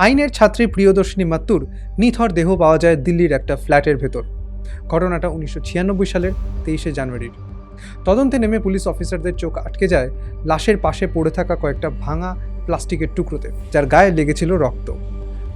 আইনের ছাত্রী প্রিয়দর্শিনী মাত্তুর নিথর দেহ পাওয়া যায় দিল্লির একটা ফ্ল্যাটের ভেতর। ঘটনাটা 1996 সালের 23শে জানুয়ারির। তদন্তে নেমে পুলিশ অফিসারদের চোখ আটকে যায় লাশের পাশে পড়ে থাকা কয়েকটা ভাঙা প্লাস্টিকের টুকরোতে, যার গায়ে লেগেছিল রক্ত।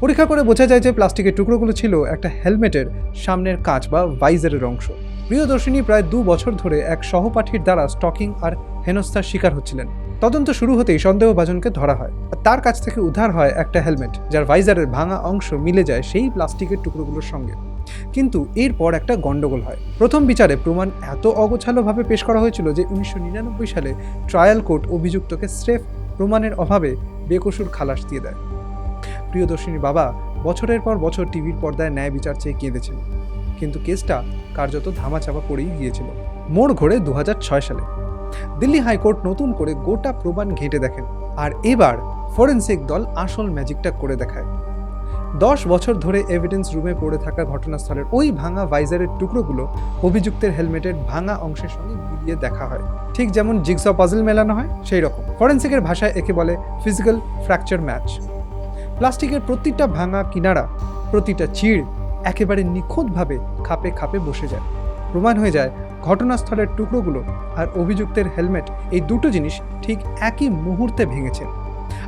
পরীক্ষা করে বোঝা যায় যে প্লাস্টিকের টুকরোগুলো ছিল একটা হেলমেটের সামনের কাঁচ বা ভাইজারের অংশ। প্রিয়দর্শিনী প্রায় 2 বছর ধরে এক সহপাঠীর দ্বারা স্টকিং আর হেনস্থার শিকার হচ্ছিলেন। তদন্ত শুরু হতেই সন্দেহভাজনকে ধরা হয়। তার কাছ থেকে উদ্ধার হয় একটা হেলমেট, যার ভাইজারের ভাঙা অংশ মিলে যায় সেই প্লাস্টিকের টুকরোগুলোর সঙ্গে। কিন্তু এরপর একটা গন্ডগোল হয়। প্রথম বিচারে প্রমাণ এত অগোছালোভাবে পেশ করা হয়েছিল যে 1999 সালে ট্রায়াল কোর্ট অভিযুক্তকে স্রেফ প্রমাণের অভাবে বেকসুর খালাস দিয়ে দেয়। প্রিয়দর্শিনীর বাবা বছরের পর বছর টিভির পর্দায় ন্যায় বিচার চেয়ে কেঁদেছিল, কিন্তু কেসটা কার্যত ধামাচাপা পড়েই গিয়েছিল। মোড় ঘোরে 2006 সালে। দিল্লি হাইকোর্ট নতুন করে গোটা প্রমাণ ঘেঁটে দেখেন, আর এবার ফরেনসিক দল আসল ম্যাজিকটা করে দেখায়। 10 বছর ধরে এভিডেন্স রুমে পড়ে থাকা ঘটনাস্থলের ওই ভাঙা ভাইজারের টুকরোগুলো অভিযুক্তের হেলমেটের ভাঙা অংশের সঙ্গে মিলিয়ে দেখা হয়। ঠিক যেমন জিগস পাজল মেলানো হয় সেই রকম। ফরেনসিকের ভাষায় একে বলে ফিজিক্যাল ফ্র্যাকচার ম্যাচ। প্লাস্টিকের প্রতিটা ভাঙা কিনারা, প্রতিটা চিড় একেবারে নিখুঁতভাবে খাপে খাপে বসে যায়। প্রমাণ হয়ে যায় ঘটনাস্থলের টুকরোগুলো আর অভিযুক্তের হেলমেট, এই দুটো জিনিস ঠিক একই মুহূর্তে ভেঙেছে।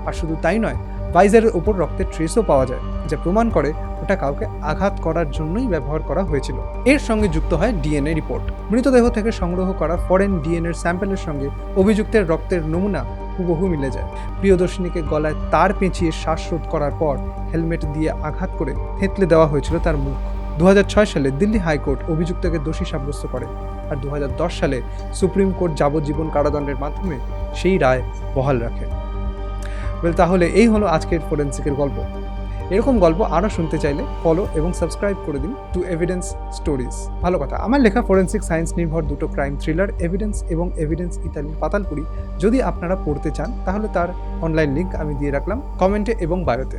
আর শুধু তাই নয়, ভাইজারের ওপর রক্তের ট্রেসও পাওয়া যায়, যা প্রমাণ করে ওটা কাউকে আঘাত করার জন্যই ব্যবহার করা হয়েছিল। এর সঙ্গে যুক্ত হয় ডিএনএ রিপোর্ট। মৃতদেহ থেকে সংগ্রহ করা ফরেন ডিএনএর স্যাম্পেলের সঙ্গে অভিযুক্তের রক্তের নমুনা হুবহু মিলে যায়। প্রিয়দর্শিনীকে গলায় তার পেঁচিয়ে শ্বাসরোধ করার পর হেলমেট দিয়ে আঘাত করে থেঁতলে দেওয়া হয়েছিল তার মুখ। 2006 সালে দিল্লি হাইকোর্ট অভিযুক্তকে দোষী সাব্যস্ত করে, আর 2010 সালে সুপ্রিম কোর্ট যাবজ্জীবন কারাদণ্ডের মাধ্যমে সেই রায় বহাল রাখে। তাহলে এই হলো আজকের ফরেনসিকের গল্প। এরকম গল্প আরও শুনতে চাইলে ফলো এবং সাবস্ক্রাইব করে দিন টু এভিডেন্স স্টোরিজ। ভালো কথা, আমার লেখা ফরেনসিক সায়েন্স নির্ভর দুটো ক্রাইম থ্রিলার এভিডেন্স এবং এভিডেন্স ইতালির পাতালপুরি যদি আপনারা পড়তে চান, তাহলে তার অনলাইন লিঙ্ক আমি দিয়ে রাখলাম কমেন্টে এবং বায়োতে।